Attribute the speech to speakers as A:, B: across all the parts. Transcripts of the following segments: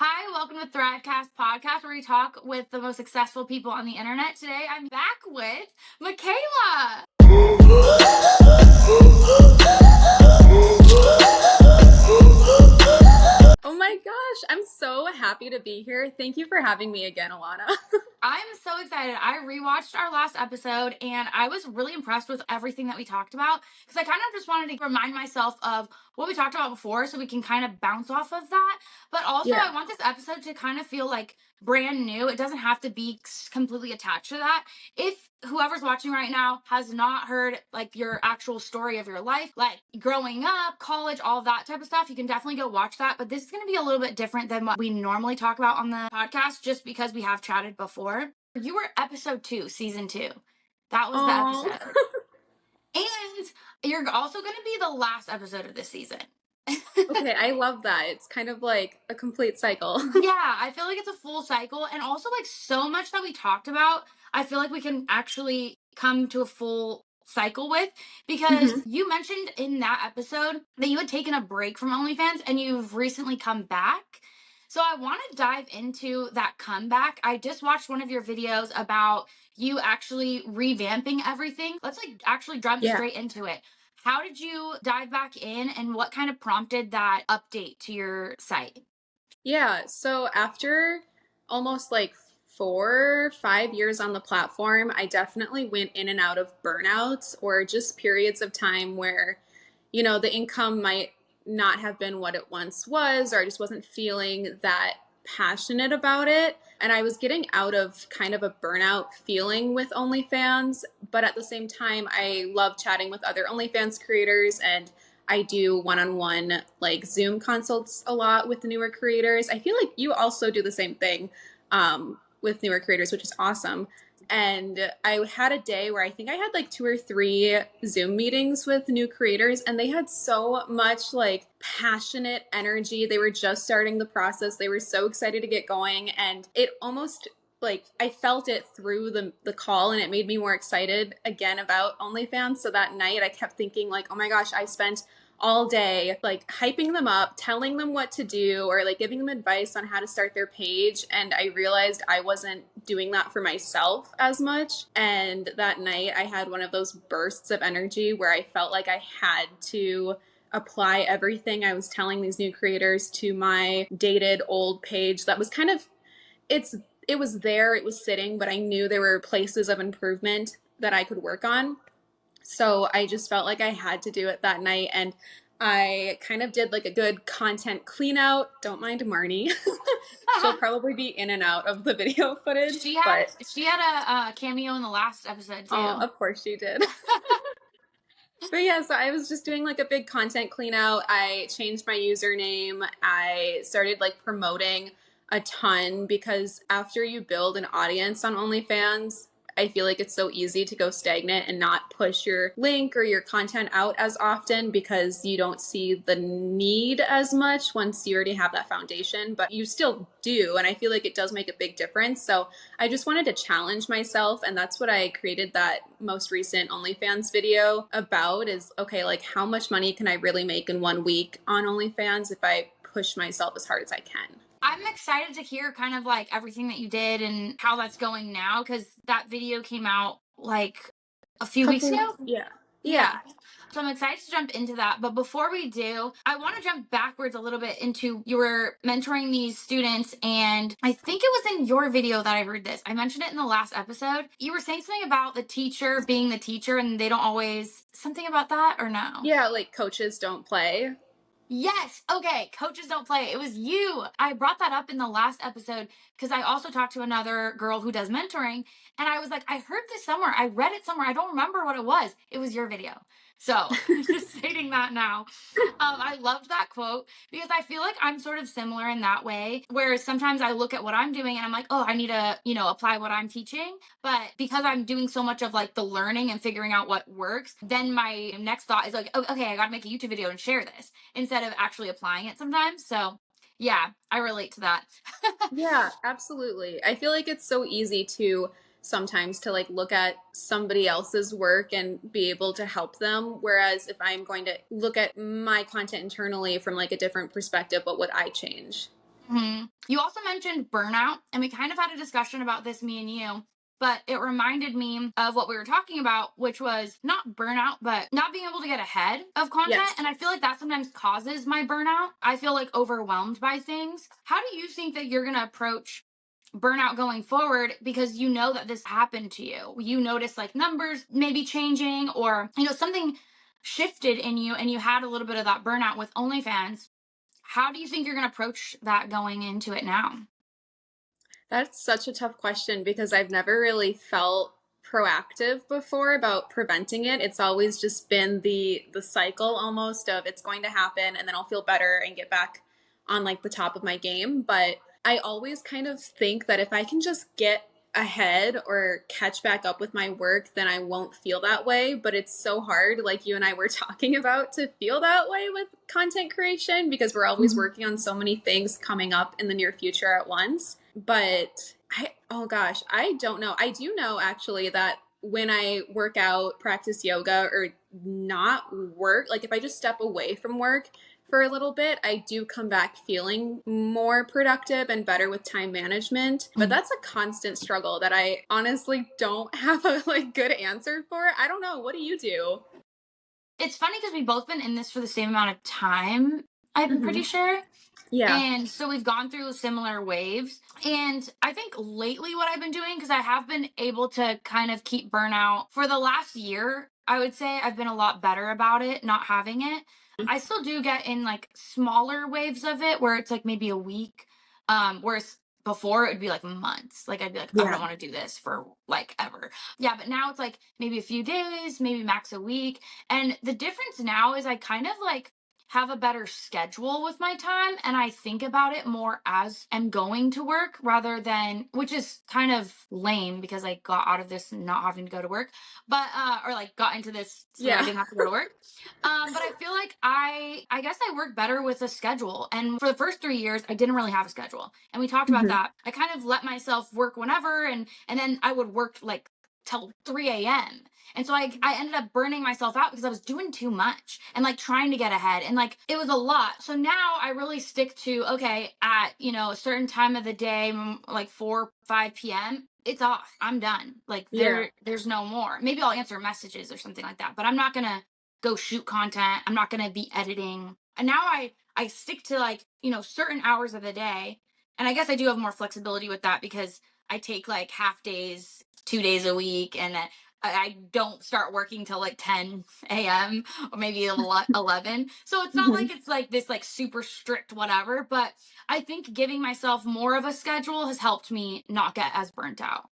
A: Hi, welcome to THRIVECAST podcast, where we talk with the most successful people on the internet. Today, I'm back with Makayla.
B: Oh my gosh, I'm so happy to be here. Thank you for having me again, Alanah.
A: I'm so excited. I rewatched our last episode and I was really impressed with everything that we talked about because I kind of just wanted to remind myself of what we talked about before so we can kind of bounce off of that. But also,
B: Yeah.
A: I want this episode to kind of feel like brand new. It doesn't have to be completely attached to that. If whoever's watching right now has not heard like your actual story of your life, like growing up, college, all of that type of stuff, you can definitely go watch that. But this is going to be a little bit different than what we normally talk about on the podcast just because we have chatted before. You were episode 2, season 2. That was the episode. And you're also going to be the last episode of this season.
B: Okay, I love that. It's kind of like a complete cycle.
A: Yeah, I feel like it's a full cycle. And also, like, so much that we talked about, I feel like we can actually come to a full cycle with because you mentioned in that episode that you had taken a break from OnlyFans and you've recently come back. So I want to dive into that comeback. I just watched one of your videos about you actually revamping everything. Let's like actually jump
B: Yeah.
A: straight into it. How did you dive back in and what kind of prompted that update to your site?
B: Yeah, so after almost like 4 or 5 years on the platform, I definitely went in and out of burnouts or just periods of time where, the income might not have been what it once was, or I just wasn't feeling that passionate about it. And I was getting out of kind of a burnout feeling with OnlyFans, but at the same time, I love chatting with other OnlyFans creators, and I do one-on-one like Zoom consults a lot with newer creators. I feel like you also do the same thing with newer creators, which is awesome. And I had a day where I think I had like 2 or 3 Zoom meetings with new creators, and they had so much like passionate energy. They were just starting the process. They were so excited to get going, and it almost like I felt it through the call, and it made me more excited again about OnlyFans. So that night I kept thinking like, oh my gosh, I spent all day like hyping them up, telling them what to do, or like giving them advice on how to start their page. And I realized I wasn't doing that for myself as much. And that night I had one of those bursts of energy where I felt like I had to apply everything I was telling these new creators to my dated old page that was kind of it was there, it was sitting, but I knew there were places of improvement that I could work on. So I just felt like I had to do it that night. And I kind of did like a good content clean out. Don't mind Marnie. She'll probably be in and out of the video footage.
A: She had a cameo in the last episode too.
B: Oh, of course she did. But yeah, so I was just doing like a big content clean out. I changed my username. I started like promoting a ton because after you build an audience on OnlyFans, I feel like it's so easy to go stagnant and not push your link or your content out as often because you don't see the need as much once you already have that foundation, but you still do. And I feel like it does make a big difference. So I just wanted to challenge myself. And that's what I created that most recent OnlyFans video about is, okay, like how much money can I really make in 1 week on OnlyFans if I push myself as hard as I can?
A: I'm excited to hear kind of like everything that you did and how that's going now because that video came out like a few weeks ago.
B: Yeah.
A: Yeah. So I'm excited to jump into that. But before we do, I want to jump backwards a little bit into you were mentoring these students. And I think it was in your video that I heard this. I mentioned it in the last episode. You were saying something about the teacher being the teacher and they don't always, something about that or no?
B: Yeah, like coaches don't play.
A: Yes. Okay. Coaches don't play. It was you. I brought that up in the last episode because I also talked to another girl who does mentoring. And I was like, I heard this somewhere. I read it somewhere. I don't remember what it was. It was your video. So just stating that now. I loved that quote because I feel like I'm sort of similar in that way. Whereas sometimes I look at what I'm doing and I'm like, oh, I need to, apply what I'm teaching. But because I'm doing so much of like the learning and figuring out what works, then my next thought is like, oh, okay, I got to make a YouTube video and share this instead of actually applying it sometimes. So yeah, I relate to that.
B: Yeah, absolutely. I feel like it's so easy to sometimes to like look at somebody else's work and be able to help them. Whereas if I'm going to look at my content internally from like a different perspective, what would I change?
A: Mm-hmm. You also mentioned burnout, and we kind of had a discussion about this, me and you, but it reminded me of what we were talking about, which was not burnout, but not being able to get ahead of content.
B: Yes.
A: And I feel like that sometimes causes my burnout. I feel like overwhelmed by things. How do you think that you're going to approach burnout going forward, because you know that this happened to you? You notice like numbers maybe changing, or something shifted in you and you had a little bit of that burnout with OnlyFans. How do you think you're going to approach that going into it now?
B: That's such a tough question because I've never really felt proactive before about preventing it. It's always just been the cycle almost of it's going to happen and then I'll feel better and get back on like the top of my game. But I always kind of think that if I can just get ahead or catch back up with my work, then I won't feel that way. But it's so hard, like you and I were talking about, to feel that way with content creation because we're always
A: Mhm.
B: working on so many things coming up in the near future at once. But oh gosh, I don't know. I do know actually that when I work out, practice yoga, or not work, like if I just step away from work for a little bit, I do come back feeling more productive and better with time management. But
A: Mhm.
B: that's a constant struggle that I honestly don't have a like good answer for. I don't know. What do you do?
A: It's funny because we've both been in this for the same amount of time, I'm pretty
B: Hmm.
A: sure.
B: Yeah.
A: And so we've gone through similar waves. And I think lately what I've been doing, because I have been able to kind of keep burnout for the last year, I would say I've been a lot better about it, not having it. I still do get in like smaller waves of it where it's like maybe a week. Whereas before it would be like months. Like I'd be like, I
B: Yeah.
A: don't want to do this for like ever. Yeah, but now it's like maybe a few days, maybe max a week. And the difference now is I kind of like have a better schedule with my time, and I think about it more as I'm going to work rather than, which is kind of lame because I got out of this not having to go to work, but or like got into this so that I
B: Yeah.
A: didn't have to go to work. But I feel like I guess I work better with a schedule. And for the first 3 years I didn't really have a schedule. And we talked about
B: Hmm.
A: that. I kind of let myself work whenever, and then I would work like till 3 a.m. And so I ended up burning myself out because I was doing too much and like trying to get ahead. And like it was a lot. So now I really stick to, okay, at, a certain time of the day, like 4, 5 p.m., it's off. I'm done. Like
B: Yeah.
A: there's no more. Maybe I'll answer messages or something like that, but I'm not going to go shoot content. I'm not going to be editing. And now I stick to like, certain hours of the day. And I guess I do have more flexibility with that because I take like half days, 2 days a week, and I don't start working till like 10 a.m. or maybe 11. So it's not
B: Hmm.
A: like it's like this like super strict whatever, but I think giving myself more of a schedule has helped me not get as burnt out.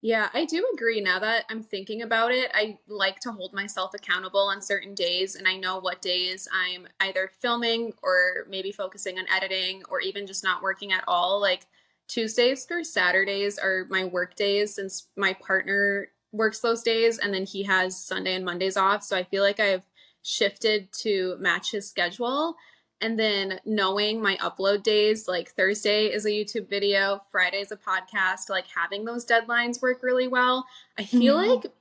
B: Yeah, I do agree. Now that I'm thinking about it, I like to hold myself accountable on certain days, and I know what days I'm either filming or maybe focusing on editing or even just not working at all. Like Tuesdays through Saturdays are my work days since my partner works those days, and then he has Sunday and Mondays off. So I feel like I've shifted to match his schedule. And then knowing my upload days, like Thursday is a YouTube video, Friday is a podcast, like having those deadlines work really well. I feel
A: Mhm.
B: like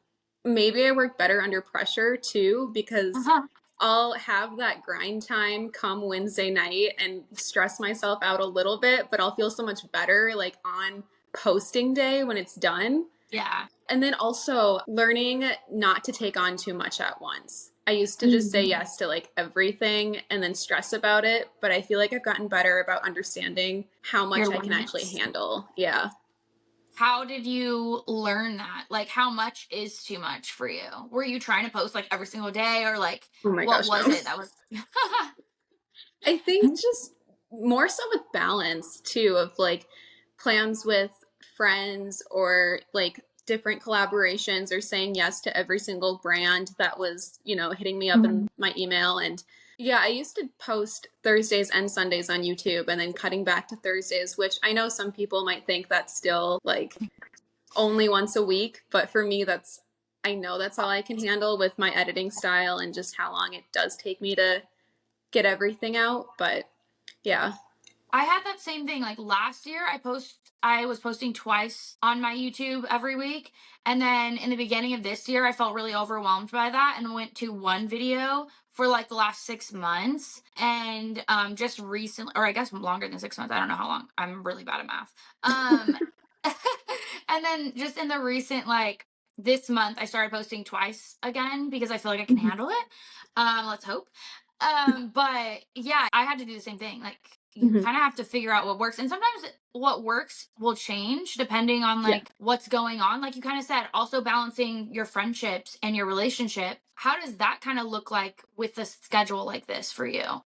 B: maybe I work better under pressure too, because
A: Uh-huh.
B: I'll have that grind time come Wednesday night and stress myself out a little bit, but I'll feel so much better like on posting day when it's done.
A: Yeah.
B: And then also learning not to take on too much at once. I used to just say
A: Mhm.
B: yes to like everything and then stress about it, but I feel like I've gotten better about understanding how
A: Your
B: much I can actually
A: limits.
B: handle. Yeah.
A: How did you learn that? Like, how much is too much for you? Were you trying to post like every single day, or like
B: Oh my
A: what
B: gosh,
A: was
B: no.
A: it that was?
B: I think just more so with balance too, of like plans with friends or like different collaborations or saying yes to every single brand that was, hitting me up in
A: Mhm.
B: my email. And yeah, I used to post Thursdays and Sundays on YouTube and then cutting back to Thursdays, which I know some people might think that's still like only once a week, but for me, I know that's all I can handle with my editing style and just how long it does take me to get everything out. But yeah.
A: I had that same thing. Like last year, I was posting twice on my YouTube every week, and then in the beginning of this year, I felt really overwhelmed by that and went to one video for like the last 6 months. And just recently, or I guess longer than 6 months, I don't know how long. I'm really bad at math. Um and then just in the recent, like, this month, I started posting twice again because I feel like I can
B: Mhm.
A: handle it. Let's hope. But yeah, I had to do the same thing. Like, you
B: Mhm.
A: kind of have to figure out what works. And sometimes what works will change depending on
B: Yeah.
A: like what's going on. Like you kind of said, also balancing your friendships and your relationship. How does that kind of look like with a schedule like this for you?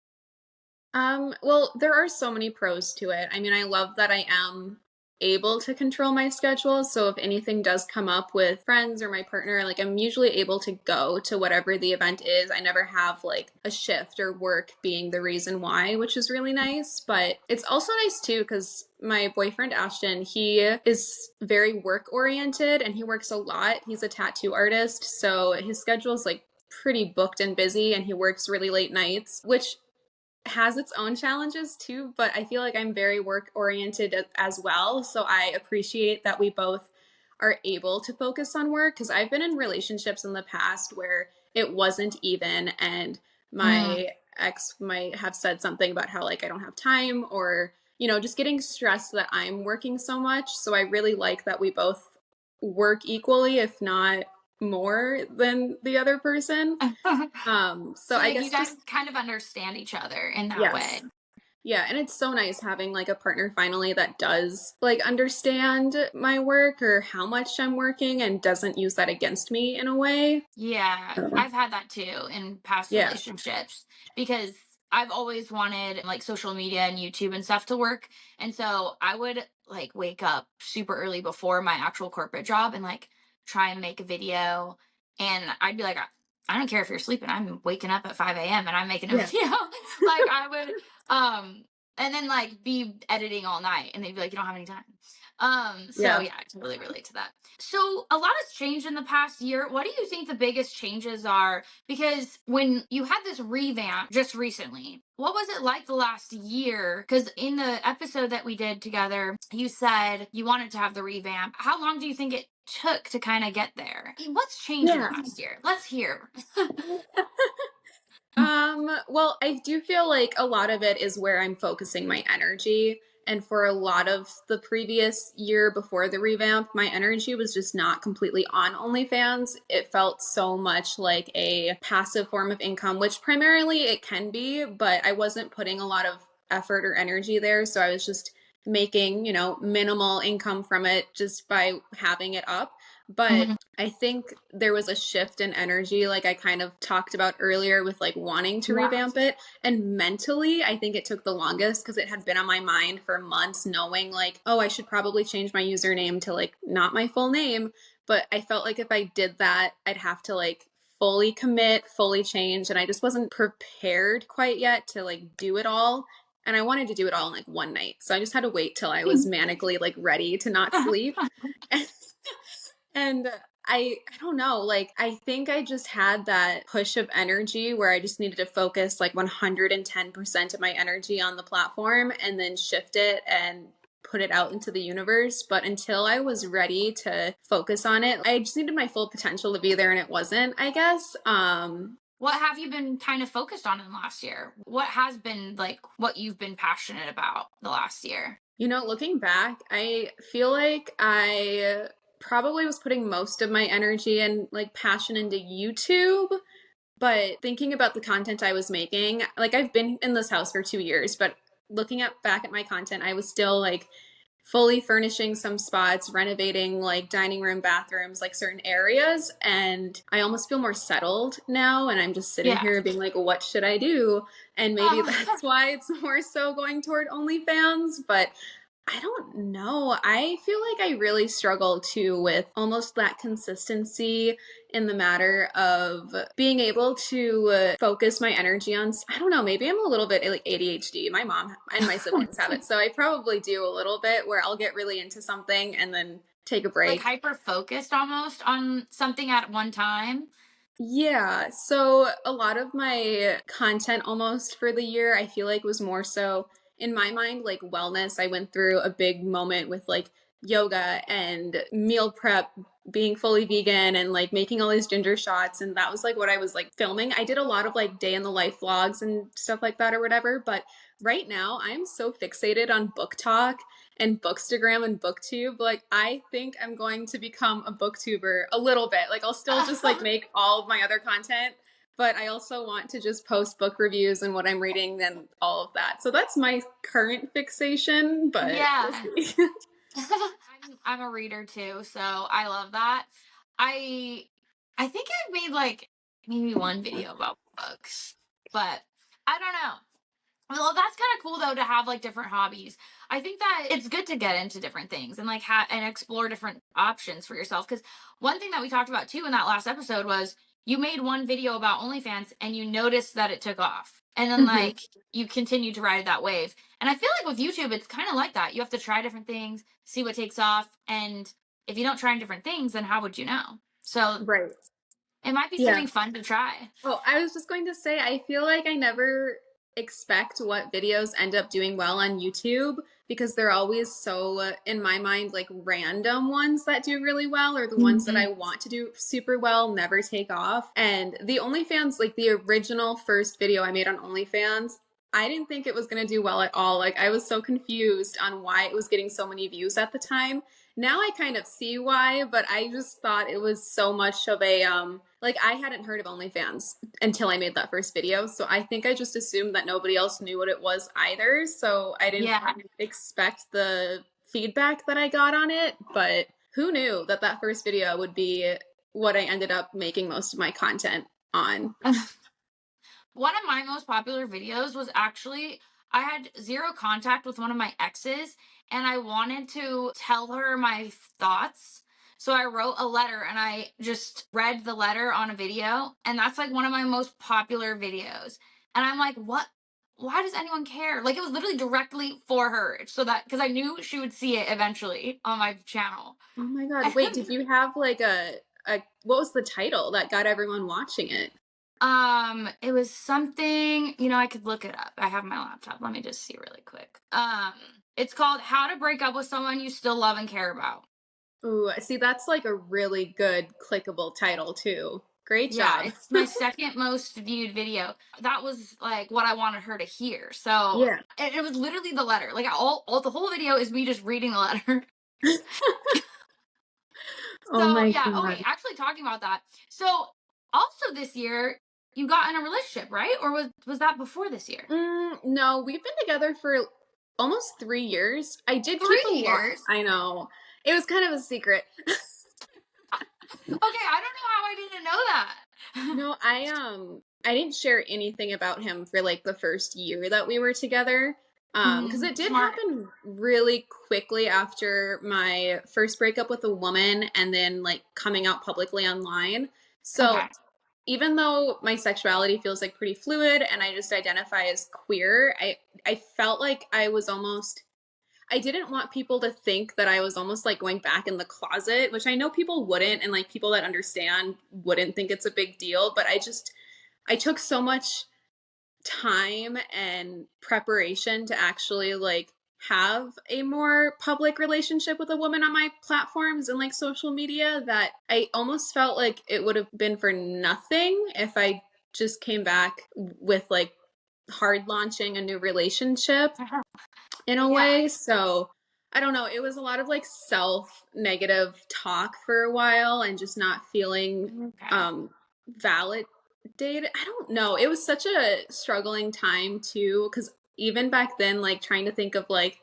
B: Well, there are so many pros to it. I mean, I love that I am able to control my schedule. So if anything does come up with friends or my partner, like I'm usually able to go to whatever the event is. I never have like a shift or work being the reason why, which is really nice. But it's also nice too because my boyfriend Ashton, he is very work oriented and he works a lot. He's a tattoo artist, so his schedule is like pretty booked and busy and he works really late nights, which has its own challenges too, but I feel like I'm very work oriented as well. So I appreciate that we both are able to focus on work because I've been in relationships in the past where it wasn't even, and
A: Mm.
B: my ex might have said something about how like I don't have time or, just getting stressed that I'm working so much. So I really like that we both work equally, if not more than the other person. So
A: So
B: I
A: like you
B: guess
A: guys
B: just
A: kind of understand each other in that way.
B: yes. Yeah, and it's so nice having like a partner finally that does like understand my work or how much I'm working and doesn't use that against me in a way.
A: Yeah,
B: So,
A: I've had that too in past
B: yeah.
A: relationships because I've always wanted like social media and YouTube and stuff to work. And so I would like wake up super early before my actual corporate job and like try and make a video. And I'd be like, I don't care if you're sleeping. I'm waking up at 5 a.m. and I'm making a
B: Yeah.
A: video. Like I would, and then like be editing all night and they'd be like, you don't have any time. So
B: Yeah.
A: yeah, I totally relate to that. So a lot has changed in the past year. What do you think the biggest changes are? Because when you had this revamp just recently, what was it like the last year? Because in the episode that we did together, you said you wanted to have the revamp. How long do you think it took to kind of get there? What's changed in the
B: Yeah.
A: last year? Let's hear.
B: Well, I do feel like a lot of it is where I'm focusing my energy. And for a lot of the previous year before the revamp, my energy was just not completely on OnlyFans. It felt so much like a passive form of income, which primarily it can be, but I wasn't putting a lot of effort or energy there. So I was just making, minimal income from it just by having it up. But
A: Mhm.
B: I think there was a shift in energy, like I kind of talked about earlier, with like wanting to
A: Yeah.
B: revamp it. And mentally, I think it took the longest because it had been on my mind for months, knowing like, oh, I should probably change my username to like not my full name. But I felt like if I did that, I'd have to like fully commit, fully change. And I just wasn't prepared quite yet to like do it all. And I wanted to do it all in like one night. So I just had to wait till I was manically like ready to not sleep. And I don't know, like I think I just had that push of energy where I just needed to focus like 110% of my energy on the platform and then shift it and put it out into the universe. But until I was ready to focus on it, I just needed my full potential to be there and it wasn't, I guess.
A: What have you been kind of focused on in the last year? What has been like what you've been passionate about the last year?
B: Looking back, I feel like I probably was putting most of my energy and like passion into YouTube. But thinking about the content I was making, like I've been in this house for 2 years, but looking at back at my content, I was still like fully furnishing some spots, renovating like dining room, bathrooms, like certain areas. And I almost feel more settled now. And I'm just sitting
A: Yeah.
B: here being like, what should I do? And maybe
A: Oh.
B: that's why it's more so going toward OnlyFans. But I don't know. I feel like I really struggle too with almost that consistency in the matter of being able to focus my energy on. I don't know. Maybe I'm a little bit like ADHD. My mom and my siblings have it. So I probably do a little bit where I'll get really into something and then take a
A: Like
B: break.
A: hyper focused almost on something at one time.
B: Yeah, so a lot of my content almost for the year, I feel like was more so in my mind like wellness. I went through a big moment with like yoga and meal prep, being fully vegan and like making all these ginger shots. And that was like what I was like filming. I did a lot of like day in the life vlogs and stuff like that or whatever. But right now I'm so fixated on book talk and Bookstagram and Booktube. Like I think I'm going to become a booktuber a little bit. Like I'll still just like make all of my other content, but I also want to just post book reviews and what I'm reading and all of that. So that's my current fixation, but we'll
A: Yeah.
B: see.
A: I'm a reader too, so I love that. I I think I've made like maybe one video about books, but I don't know. Well, that's kind of cool though to have like different hobbies. I think that it's good to get into different things and like and explore different options for yourself. Because one thing that we talked about too in that last episode was you made one video about OnlyFans and you noticed that it took off, and then
B: Mhm.
A: like you continued to ride that wave. And I feel like with YouTube, it's kind of like that. You have to try different things, see what takes off, and if you don't try different things, then how would you know? So
B: Right.
A: it might be
B: Yeah.
A: something fun to try.
B: Oh, I was just going to say, I feel like I never expect what videos end up doing well on YouTube because they're always so, in my mind, like random ones that do really well, or the ones that I
A: Mhm.
B: want to do super well never take off. And the OnlyFans, like the original first video I made on OnlyFans, I didn't think it was going to do well at all. Like I was so confused on why it was getting so many views at the time. Now I kind of see why, but I just thought it was so much of a like I hadn't heard of OnlyFans until I made that first video. So I think I just assumed that nobody else knew what it was either. So I didn't
A: Yeah.
B: expect the feedback that I got on it, but who knew that that first video would be what I ended up making most of my content on.
A: One of my most popular videos was actually I had zero contact with one of my exes and I wanted to tell her my thoughts. So I wrote a letter and I just read the letter on a video. And that's like one of my most popular videos. And I'm like, what? Why does anyone care? Like it was literally directly for her. So that because I knew she would see it eventually on my channel.
B: Oh my God. Wait, did you have like a what was the title that got everyone watching it?
A: It was something, I could look it up. I have my laptop. Let me just see really quick. It's called How to Break Up with Someone You Still Love and Care About.
B: Ooh, see, that's like a really good clickable title too. Great
A: Yeah,
B: job.
A: it's my second most viewed video. That was like what I wanted her to hear. So
B: Yeah.
A: it was literally the letter. Like all the whole video is me just reading the letter.
B: Oh
A: So
B: my
A: yeah, okay,
B: God.
A: actually talking about that. So also this year you got in a relationship, right? Or was that before this year?
B: No, we've been together for almost 3 years. I did keep a
A: 3
B: lot.
A: years?
B: I know. It was kind of a secret.
A: Okay, I don't know how I didn't know that.
B: No, I didn't share anything about him for like the first year that we were together. Because it did
A: Smart.
B: happen really quickly after my first breakup with a woman and then like coming out publicly online. So
A: Okay.
B: even though my sexuality feels like pretty fluid and I just identify as queer, I felt like I didn't want people to think that I was almost like going back in the closet, which I know people wouldn't, and like people that understand wouldn't think it's a big deal, but I took so much time and preparation to actually like have a more public relationship with a woman on my platforms and like social media that I almost felt like it would have been for nothing if I just came back with like hard launching a new relationship
A: Uh-huh.
B: in a
A: Yeah.
B: way. So I don't know. It was a lot of like self negative talk for a while and just not feeling
A: Okay.
B: validated. I don't know. It was such a struggling time too, because even back then, like trying to think of like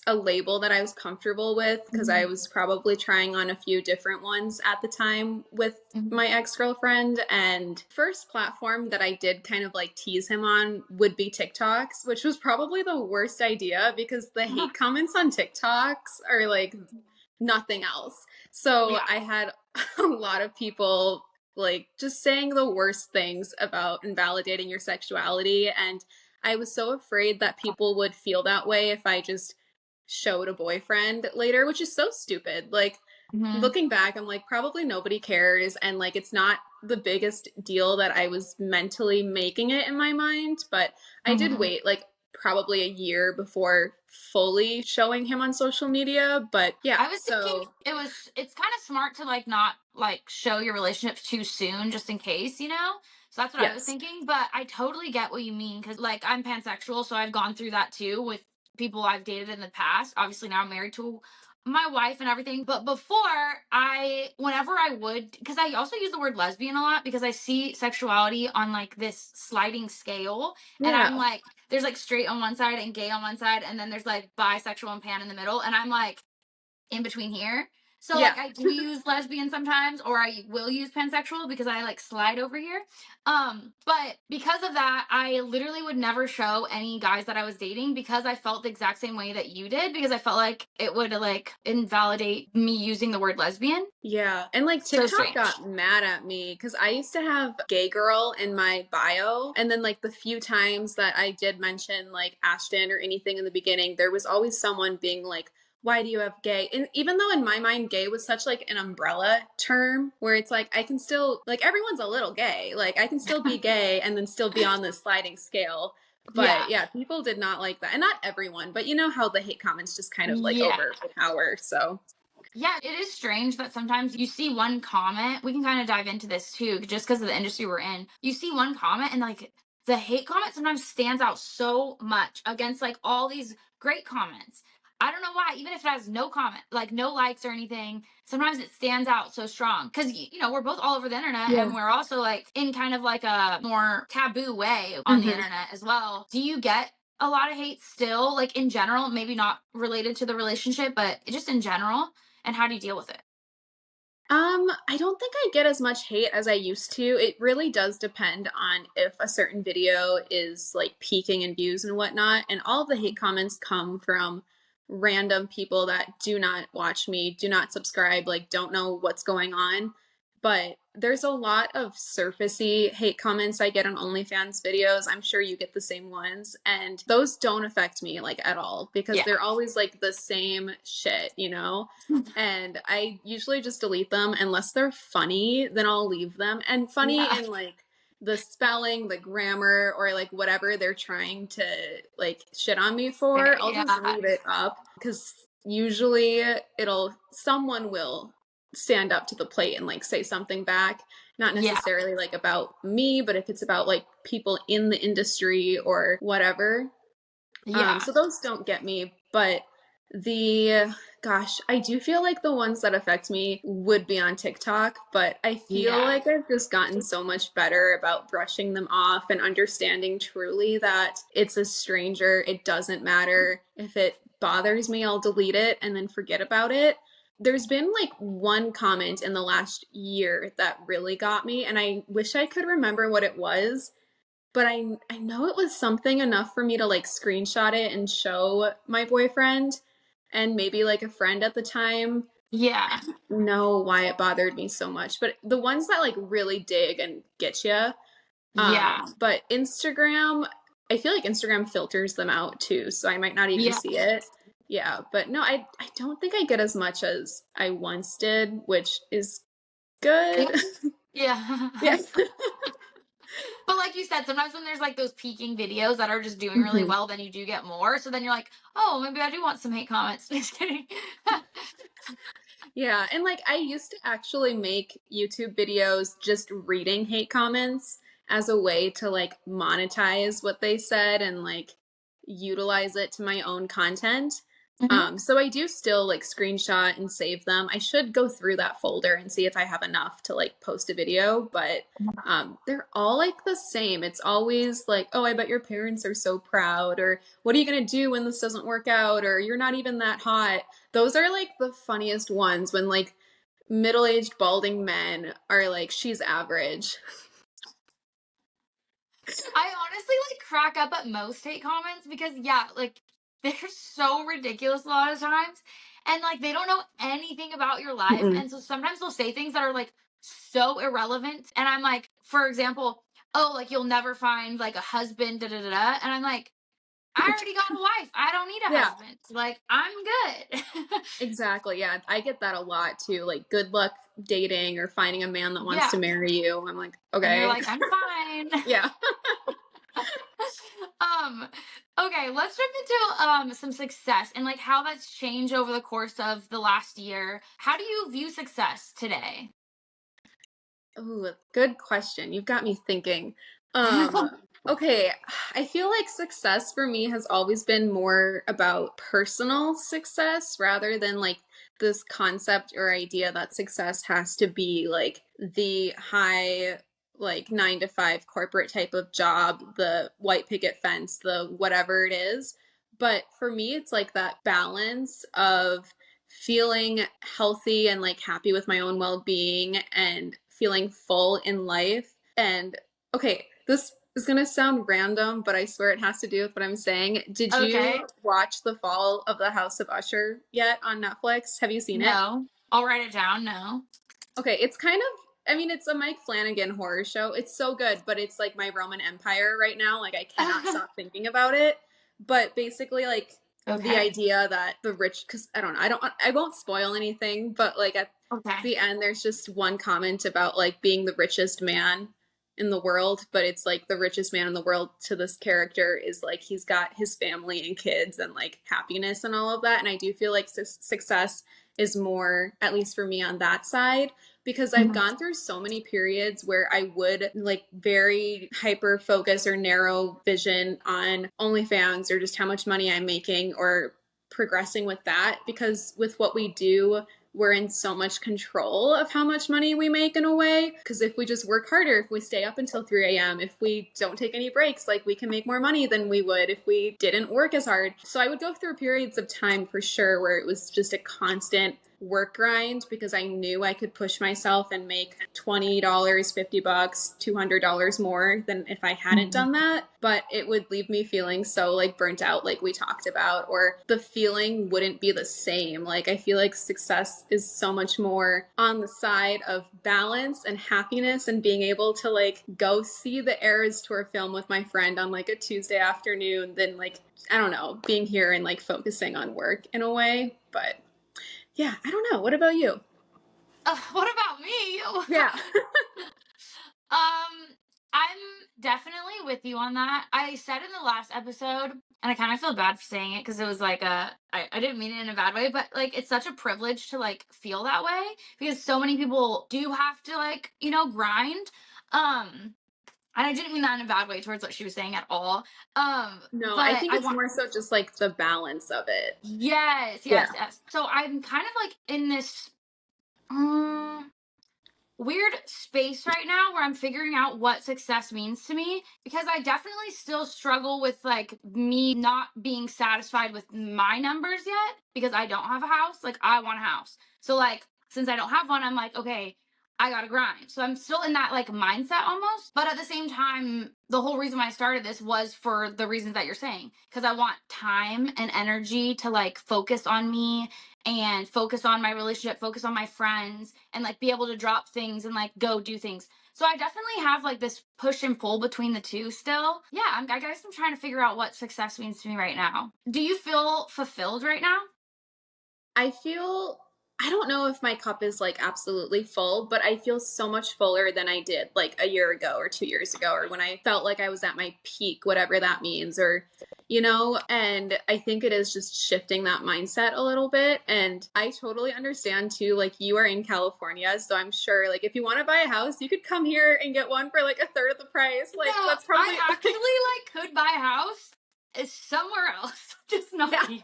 B: a label that I was comfortable with, because I
A: Mhm.
B: was probably trying on a few different ones at the time with
A: Mhm.
B: my ex-girlfriend. And first platform that I did kind of like tease him on would be TikToks, which was probably the worst idea because the hate comments on TikToks are like nothing else. So
A: Yeah.
B: I had a lot of people like just saying the worst things about invalidating your sexuality. And I was so afraid that people would feel that way if I just showed a boyfriend later, which is so stupid. Like
A: Mhm.
B: looking back, I'm like, probably nobody cares. And like, it's not the biggest deal that I was mentally making it in my mind. But I did
A: Mhm.
B: wait like probably a year before fully showing him on social media. But yeah,
A: I was thinking
B: so
A: it's kind of smart to like not like show your relationships too soon just in case, you know? So that's what I was
B: yes.
A: thinking, but I totally get what you mean cuz like I'm pansexual, so I've gone through that too with people I've dated in the past. Obviously now I'm married to my wife and everything, but before I whenever I would cuz I also use the word lesbian a lot because I see sexuality on like this sliding scale and I'm
B: Yeah.
A: like there's like straight on one side and gay on one side and then there's like bisexual and pan in the middle and I'm like in between here. So
B: Yeah.
A: like I do use lesbian sometimes or I will use pansexual because I like slide over here. But because of that, I literally would never show any guys that I was dating because I felt the exact same way that you did because I felt like it would like invalidate me using the word lesbian.
B: Yeah. And like
A: So
B: TikTok
A: strange.
B: got mad at me because I used to have gay girl in my bio. And then like the few times that I did mention like Ashton or anything in the beginning, there was always someone being like, why do you have gay? And even though in my mind gay was such like an umbrella term where it's like I can still like everyone's a little gay. Like I can still be gay and then still be on this sliding scale. But
A: Yeah.
B: yeah, people did not like that. And not everyone, but you know how the hate comments just kind of like
A: Yeah.
B: overpower. So
A: Yeah, it is strange that sometimes you see one comment. We can kind of dive into this too, just because of the industry we're in. You see one comment, and like the hate comment sometimes stands out so much against like all these great comments. I don't know why, even if it has no comment, like no likes or anything, sometimes it stands out so strong. Because, you know, we're both all over the internet
B: yeah.
A: and we're also like in kind of like a more taboo way on the
B: Mhm.
A: internet as well. Do you get a lot of hate still, like in general, maybe not related to the relationship, but just in general? And how do you deal with it?
B: I don't think I get as much hate as I used to. It really does depend on if a certain video is like peaking in views and whatnot. And all of the hate comments come from random people that do not watch me, do not subscribe, like don't know what's going on. But there's a lot of surfacey hate comments I get on OnlyFans videos. I'm sure you get the same ones. And those don't affect me like at all because
A: Yeah.
B: they're always like the same shit, you know? And I usually just delete them unless they're funny, then I'll leave them. And funny
A: Yeah.
B: in like the spelling, the grammar, or like whatever they're trying to like shit on me for, I'll just
A: Yeah.
B: leave it up because usually someone will stand up to the plate and like say something back. Not
A: Yeah.
B: necessarily like about me, but if it's about like people in the industry or whatever,
A: Yeah.
B: so those don't get me, but the gosh, I do feel like the ones that affect me would be on TikTok, but I feel
A: Yeah.
B: like I've just gotten so much better about brushing them off and understanding truly that it's a stranger. It doesn't matter. If it bothers me, I'll delete it and then forget about it. There's been like one comment in the last year that really got me, and I wish I could remember what it was, but I know it was something enough for me to like screenshot it and show my boyfriend and maybe like a friend at the time.
A: Yeah.
B: Know why it bothered me so much, but the ones that like really dig and get you.
A: Yeah.
B: But Instagram, I feel like Instagram filters them out too, so I might not even
A: Yeah.
B: see it. Yeah, but no, I don't think I get as much as I once did, which is good.
A: Yeah.
B: Yeah.
A: But like you said, sometimes when there's like those peaking videos that are just doing really
B: Mhm.
A: well, then you do get more. So then you're like, oh, maybe I do want some hate comments. Just kidding.
B: Yeah, and like I used to actually make YouTube videos just reading hate comments as a way to like monetize what they said and like utilize it to my own content.
A: Mhm.
B: So I do still like screenshot and save them. I should go through that folder and see if I have enough to like post a video, but they're all like the same. It's always like, oh, I bet your parents are so proud, or what are you gonna do when this doesn't work out, or you're not even that hot. Those are like the funniest ones when like middle-aged balding men are like, she's average.
A: I honestly like crack up at most hate comments because yeah, like they're so ridiculous a lot of times. And like they don't know anything about your life.
B: Mm-mm.
A: And so sometimes they'll say things that are like so irrelevant. And I'm like, for example, oh, like you'll never find like a husband, da da da da. And I'm like, I already got a wife. I don't need a
B: Yeah,
A: husband. Like, I'm good.
B: exactly. Yeah, I get that a lot too. Like, good luck dating or finding a man that wants to
A: Yeah.
B: marry you. I'm like,
A: And you're
B: okay.
A: like, I'm fine.
B: Yeah.
A: um, okay, let's jump into some success and like how that's changed over the course of the last year. How do you view success today?
B: Ooh, good question. You've got me thinking. Um, okay, I feel like success for me has always been more about personal success rather than like this concept or idea that success has to be like the high, like 9 to 5 corporate type of job, the white picket fence, the whatever it is. But for me, it's like that balance of feeling healthy and like happy with my own well-being and feeling full in life. And okay, this is going to sound random, but I swear it has to do with what I'm saying. Did you
A: Okay.
B: watch The Fall of the House of Usher yet on Netflix? Have you seen it?
A: No. I'll write it down. No.
B: Okay, it's kind of, I mean, it's a Mike Flanagan horror show. It's so good, but it's like my Roman Empire right now. Like, I cannot stop thinking about it. But basically, like, the
A: Okay.
B: idea that the rich, because I don't know, I won't spoil anything, but like at
A: Okay.
B: the end, there's just one comment about like being the richest man in the world, but it's like the richest man in the world to this character is like he's got his family and kids and like happiness and all of that. And I do feel like success is more, at least for me, on that side because I've
A: Mhm.
B: gone through so many periods where I would like very hyper focus or narrow vision on OnlyFans or just how much money I'm making or progressing with that because with what we do we're in so much control of how much money we make in a way. Because if we just work harder, if we stay up until 3 a.m., if we don't take any breaks, like we can make more money than we would if we didn't work as hard. So I would go through periods of time for sure where it was just a constant work grind because I knew I could push myself and make $20, $50, $200 more than if I hadn't
A: Mhm.
B: done that. But it would leave me feeling so like burnt out, like we talked about, or the feeling wouldn't be the same. Like I feel like success is so much more on the side of balance and happiness and being able to like go see the Eras Tour film with my friend on like a Tuesday afternoon than like I don't know, being here and like focusing on work in a way. But yeah, I don't know. What about you?
A: What about me?
B: Yeah.
A: I'm definitely with you on that. I said in the last episode, and I kind of feel bad for saying it because it was like I didn't mean it in a bad way, but like it's such a privilege to like feel that way because so many people do have to like, grind. And I didn't mean that in a bad way towards what she was saying at all.
B: No, I
A: But
B: think
A: I
B: it's
A: want
B: more so just like the balance of it.
A: yes, yes,
B: Yeah.
A: yes. So I'm kind of like in this um weird space right now where I'm figuring out what success means to me because I definitely still struggle with like me not being satisfied with my numbers yet because I don't have a house. Like I want a house. So like since I don't have one, I'm like, okay, I gotta grind. So I'm still in that like mindset almost. But at the same time, the whole reason why I started this was for the reasons that you're saying. Because I want time and energy to like focus on me and focus on my relationship, focus on my friends, and like be able to drop things and like go do things. So I definitely have like this push and pull between the two still. Yeah, I guess I'm trying to figure out what success means to me right now. Do you feel fulfilled right now?
B: I feel I don't know if my cup is like absolutely full, but I feel so much fuller than I did like a year ago or 2 years ago, or when I felt like I was at my peak, whatever that means, or and I think it is just shifting that mindset a little bit. And I totally understand too, like you are in California, so I'm sure like if you want to buy a house, you could come here and get one for like a third of the price. Like
A: No,
B: that's
A: I
B: probably
A: actually
B: like,
A: like could buy a house. It's somewhere else, just not
B: yeah.
A: here.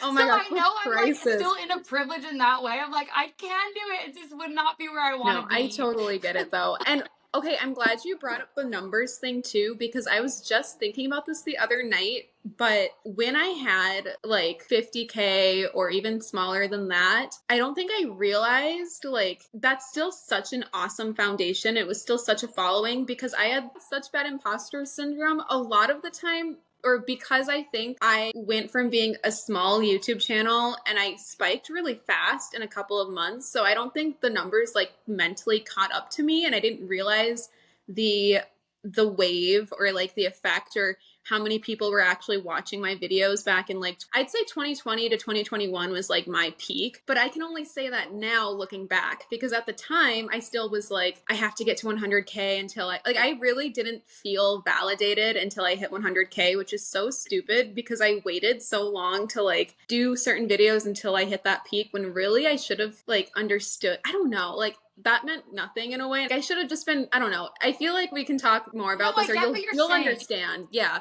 B: Oh
A: So
B: my gosh,
A: I
B: with
A: know I'm like
B: prices.
A: still in a privilege in that way. I'm like, I can do it. It just would not be where I want to
B: No, I
A: be.
B: totally get it though. And okay, I'm glad you brought up the numbers thing too, because I was just thinking about this the other night. But when I had like 50K or even smaller than that, I don't think I realized like that's still such an awesome foundation. It was still such a following because I had such bad imposter syndrome a lot of the time or because I think I went from being a small YouTube channel and I spiked really fast in a couple of months. So I don't think the numbers like mentally caught up to me and I didn't realize the the wave or like the effect or how many people were actually watching my videos back in like I'd say 2020 to 2021 was like my peak, but I can only say that now looking back because at the time I still was like I have to get to 100k until I really didn't feel validated until I hit 100k, which is so stupid because I waited so long to like do certain videos until I hit that peak when really I should have like understood. I don't know, like that meant nothing in a way. Like, I should have just been, I don't know. I feel like we can talk more
A: No,
B: about
A: I
B: this or
A: get what you're
B: you'll
A: saying.
B: understand. Yeah.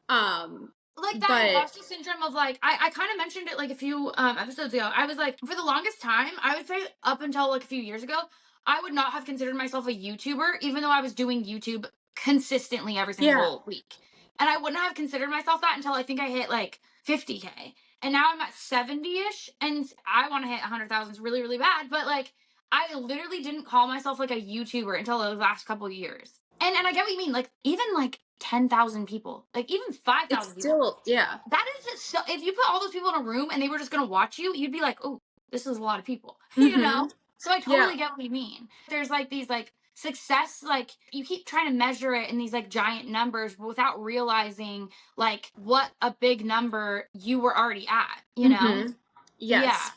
A: Like that
B: But
A: imposter syndrome of like I kind of mentioned it like a few episodes ago. I was like, for the longest time, I would say up until like a few years ago, I would not have considered myself a YouTuber, even though I was doing YouTube consistently every
B: yeah.
A: single week. And I wouldn't have considered myself that until I think I hit like 50K. And now I'm at 70-ish and I want to hit 100,000 really, really bad. But like I literally didn't call myself like a YouTuber until the last couple of years. And I get what you mean. Like even like 10,000 people, like even
B: It's
A: 5,000 people,
B: still, yeah.
A: that is just so, if you put all those people in a room and they were just gonna watch you, you'd be like, oh, this is a lot of people, you know?
B: Mm-hmm.
A: So I
B: Yeah.
A: totally get what you mean. There's like these like success, like you keep trying to measure it in these like giant numbers without realizing like what a big number you were already at, you know?
B: Mm-hmm.
A: Yeah.
B: Yes.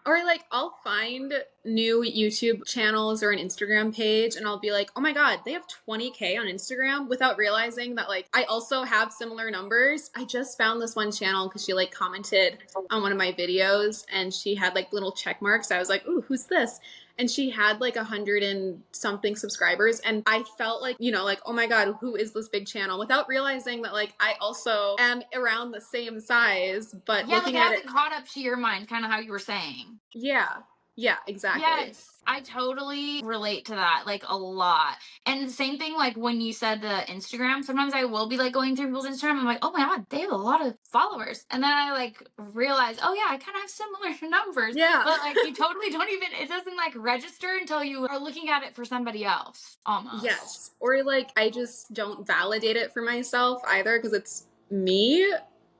B: Or like I'll find new YouTube channels or an Instagram page and I'll be like, "Oh my god, they have 20k on Instagram," without realizing that like I also have similar numbers. I just found this one channel cuz she like commented on one of my videos and she had like little check marks. I was like, "Ooh, who's this?" And she had like 100 and something subscribers and I felt like, like, "Oh my god, who is this big channel?" without realizing that like I also am around the same size, but
A: Yeah, like
B: looking
A: it
B: at it,
A: hasn't caught up to your mind, kind of how you were saying.
B: yeah. Yeah, exactly.
A: Yes, I totally relate to that, like, a lot. And the same thing, like, when you said the Instagram, sometimes I will be, like, going through people's Instagram, I'm like, "Oh my god, they have a lot of followers." And then I, like, realize, "Oh, yeah, I kinda have similar numbers."
B: Yeah.
A: But, like, you totally don't even it doesn't, like, register until you are looking at it for somebody else, almost.
B: Yes. Or like I just don't validate it for myself either because it's me.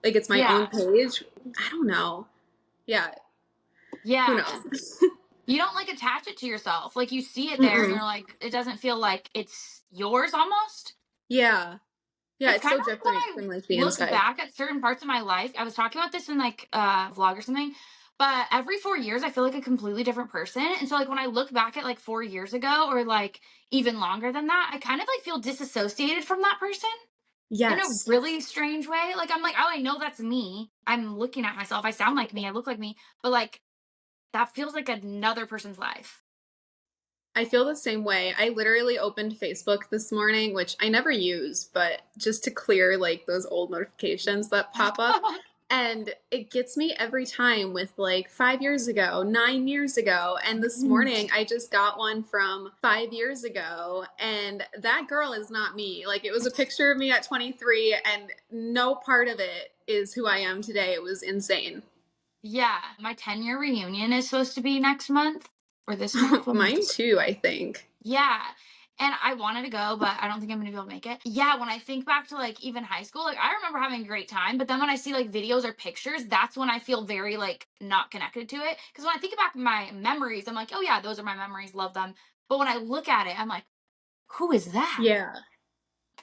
B: Like it's my own
A: Yeah.
B: page. I don't know. Yeah. Who
A: Yeah.
B: knows?
A: You don't, like, attach it to yourself, like, you see it there and
B: Mm-mm.
A: you're like, it doesn't feel like it's yours almost?
B: Yeah. Yeah,
A: It's
B: it's
A: kind
B: so
A: of like when
B: different
A: I
B: from like the
A: look
B: inside.
A: back at certain parts of my life. I was talking about this in like a vlog or something, but every 4 years I feel like a completely different person. And so like when I look back at like 4 years ago or like even longer than that, I kind of like feel disassociated from that person in a
B: Yes.
A: really strange way. Like I'm like, oh, I know that's me. I'm looking at myself. I sound like me. I look like me. But like that feels like another person's life.
B: I feel the same way. I literally opened Facebook this morning, which I never use, but just to clear like those old notifications that pop up. And it gets me every time with like 5 years ago, 9 years ago. And this morning I just got one from 5 years ago. And that girl is not me. Like it was a picture of me at 23, and no part of it is who I am today. It was insane.
A: Yeah, my 10-year reunion is supposed to be next month or this month. What month
B: Mine
A: is it?
B: too, I think.
A: Yeah. And I wanted to go, but I don't think I'm gonna be able to make it. Yeah, when I think back to like even high school, like I remember having a great time, but then when I see like videos or pictures, that's when I feel very like not connected to it. Because when I think back my memories, I'm like, oh yeah, those are my memories, love them. But when I look at it, I'm like, who is that?
B: Yeah.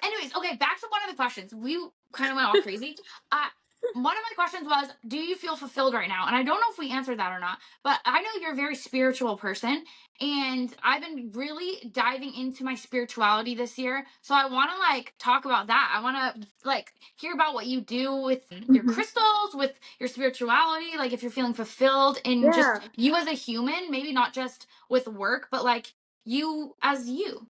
A: Anyways, okay, back to one of the questions. We kind of went all crazy. Uh, one of my questions was, do you feel fulfilled right now? And I don't know if we answered that or not, but I know you're a very spiritual person, and I've been really diving into my spirituality this year. So I want to like talk about that. I want to like hear about what you do with your
B: Mhm.
A: crystals, with your spirituality, like if you're feeling fulfilled in just
B: Yeah.
A: you as a human, maybe not just with work, but like you as you.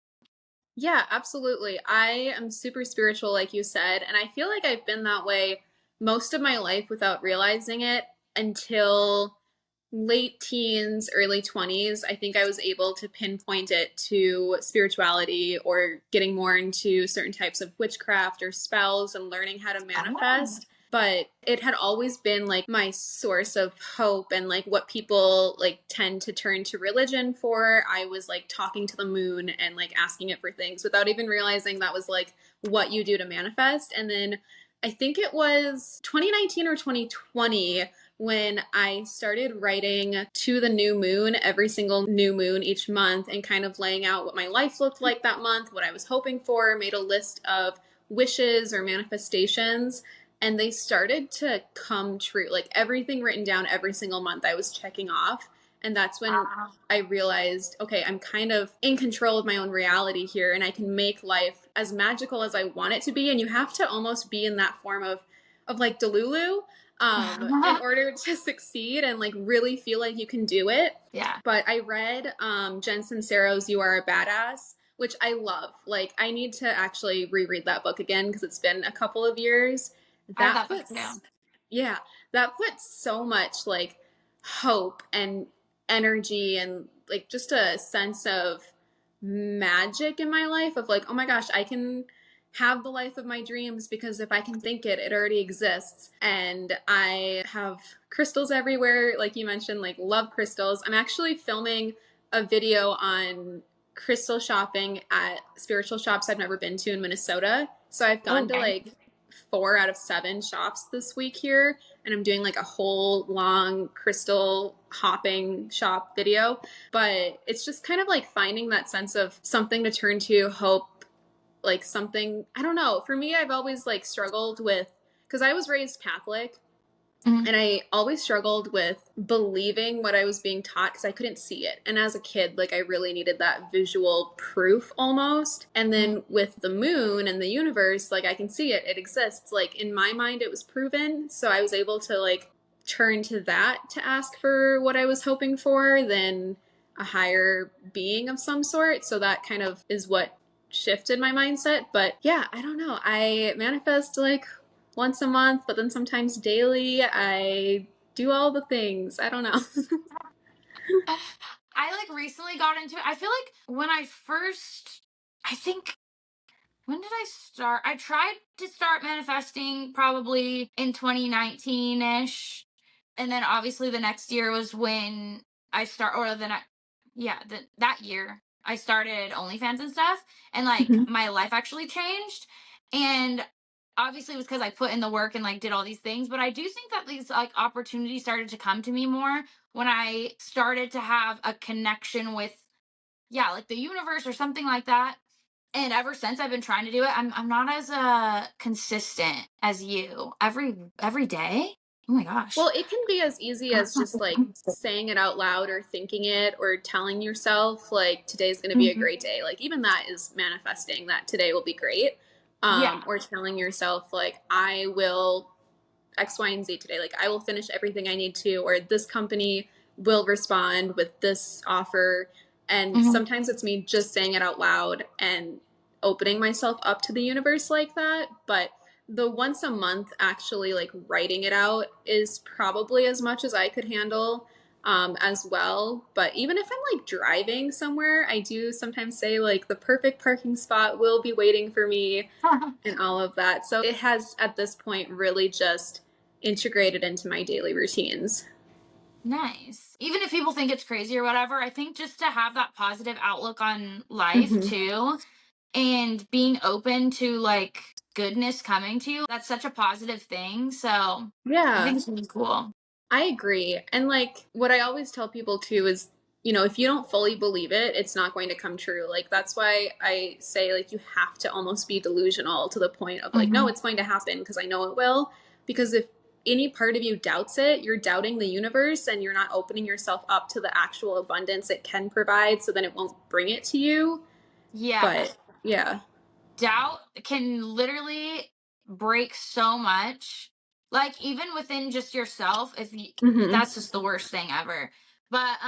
B: Yeah, absolutely. I am super spiritual, like you said, and I feel like I've been that way most of my life without realizing it until late teens, early 20s. I think I was able to pinpoint it to spirituality or getting more into certain types of witchcraft or spells and learning how to
A: Oh.
B: manifest. But it had always been like my source of hope and like what people like tend to turn to religion for. I was like talking to the moon and like asking it for things without even realizing that was like what you do to manifest. And then I think it was 2019 or 2020 when I started writing to the new moon every single new moon each month and kind of laying out what my life looked like that month, what I was hoping for, made a list of wishes or manifestations, and they started to come true. Like everything written down every single month I was checking off. And that's when I realized, okay, I'm kind of in control of my own reality here, and I can make life as magical as I want it to be. And you have to almost be in that form of like Delulu in order to succeed and like really feel like you can do it.
A: Yeah.
B: But I read Jen Sincero's You Are a Badass, which I love. Like I need to actually reread that book again because it's been a couple of years.
A: I have
B: That
A: that book
B: puts,
A: too.
B: yeah, that puts so much like hope and energy and like just a sense of magic in my life of like, oh my gosh, I can have the life of my dreams because if I can think it, it already exists. And I have crystals everywhere. Like you mentioned, like love crystals. I'm actually filming a video on crystal shopping at spiritual shops I've never been to in Minnesota. So I've gone to
A: Okay.
B: like 4 out of 7 shops this week here, and I'm doing like a whole long crystal hopping shop video. But it's just kind of like finding that sense of something to turn to, hope, like something, I don't know. For me, I've always like struggled with, because I was raised Catholic,
A: Mhm.
B: and I always struggled with believing what I was being taught because I couldn't see it. And as a kid, like I really needed that visual proof almost. And then with the moon and the universe, like I can see it, it exists. Like in my mind, it was proven. So I was able to like turn to that to ask for what I was hoping for, than a higher being of some sort. So that kind of is what shifted my mindset. But yeah, I don't know. I manifest like once a month, but then sometimes daily. I do all the things. I don't know.
A: I like recently got into it. I feel like when I first, I think, when did I start? I tried to start manifesting probably in 2019 ish. And then obviously the next year was when I start, or the next, yeah, that year I started OnlyFans and stuff. And like
B: Mhm.
A: my life actually changed. And obviously it was because I put in the work and like did all these things. But I do think that these like opportunities started to come to me more when I started to have a connection with, yeah, like the universe or something like that. And ever since I've been trying to do it, I'm not as consistent as you. Every day? Oh my gosh.
B: Well, it can be as easy as just like saying it out loud or thinking it or telling yourself, like, today's going to be a
A: Mhm.
B: great day. Like, even that is manifesting that today will be great.
A: Yeah.
B: Or telling yourself, like, I will X, Y, and Z today. Like, I will finish everything I need to, or this company will respond with this offer. And
A: Mhm.
B: sometimes it's me just saying it out loud and opening myself up to the universe like that. But the once a month actually like writing it out is probably as much as I could handle as well. But even if I'm like driving somewhere, I do sometimes say like the perfect parking spot will be waiting for me and all of that. So it has at this point really just integrated into my daily routines.
A: Nice. Even if people think it's crazy or whatever, I think just to have that positive outlook on life
B: Hmm.
A: too, and being open to like goodness coming to you, that's such a positive thing. So I
B: Yeah,
A: think it's really cool.
B: I agree. And like what I always tell people too is, if you don't fully believe it, it's not going to come true. Like that's why I say like you have to almost be delusional to the point of like, no,
A: Hmm.
B: it's going to happen because I know it will. Because if any part of you doubts it, you're doubting the universe and you're not opening yourself up to the actual abundance it can provide, so then it won't bring it to you.
A: Yeah.
B: But yeah.
A: Doubt can literally break so much, like even within just yourself. If you,
B: Hmm.
A: that's just the worst thing ever. But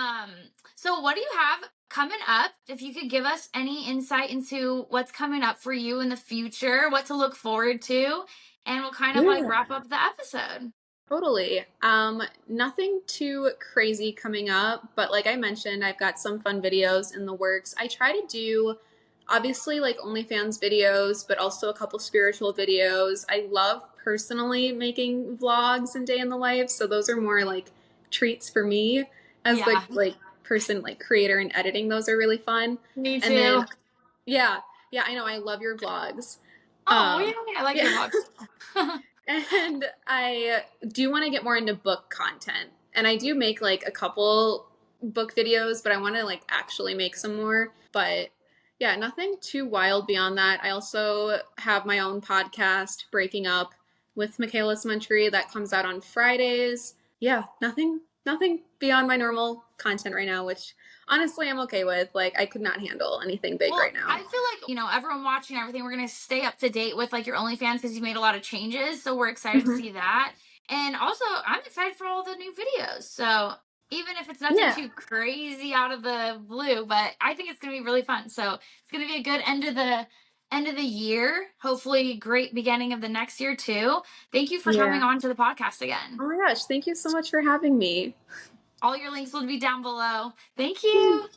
A: so what do you have coming up? If you could give us any insight into what's coming up for you in the future, what to look forward to, and we'll kind of like
B: Yeah.
A: wrap up the episode.
B: Totally. Nothing too crazy coming up, but like I mentioned, I've got some fun videos in the works. I try to do obviously like OnlyFans videos, but also a couple spiritual videos. I love personally making vlogs and day in the life, so those are more like treats for me as the
A: Yeah,
B: like person like creator, and editing those are really fun.
A: me
B: And then
A: too.
B: yeah, yeah, I know I love your vlogs.
A: Oh,
B: Um
A: yeah, I like
B: yeah.
A: your vlogs too.
B: And I do want to get more into book content. And I do make like a couple book videos, but I want to like actually make some more. But yeah, nothing too wild beyond that. I also have my own podcast, Breaking Up with Makayla that comes out on Fridays. Yeah, nothing beyond my normal content right now, which honestly I'm okay with. Like I could not handle anything big
A: Well,
B: right now.
A: I feel like, everyone watching everything, we're going to stay up to date with like your OnlyFans because you made a lot of changes. So we're excited to
B: Mhm.
A: see that. And also, I'm excited for all the new videos. So even if it's nothing
B: Yeah.
A: too crazy out of the blue, but I think it's going to be really fun. So it's going to be a good end of the year. Hopefully, great beginning of the next year too. Thank you for coming
B: Yeah.
A: on to the podcast again.
B: Oh my gosh, thank you so much for having me.
A: All your links will be down below. Thank you.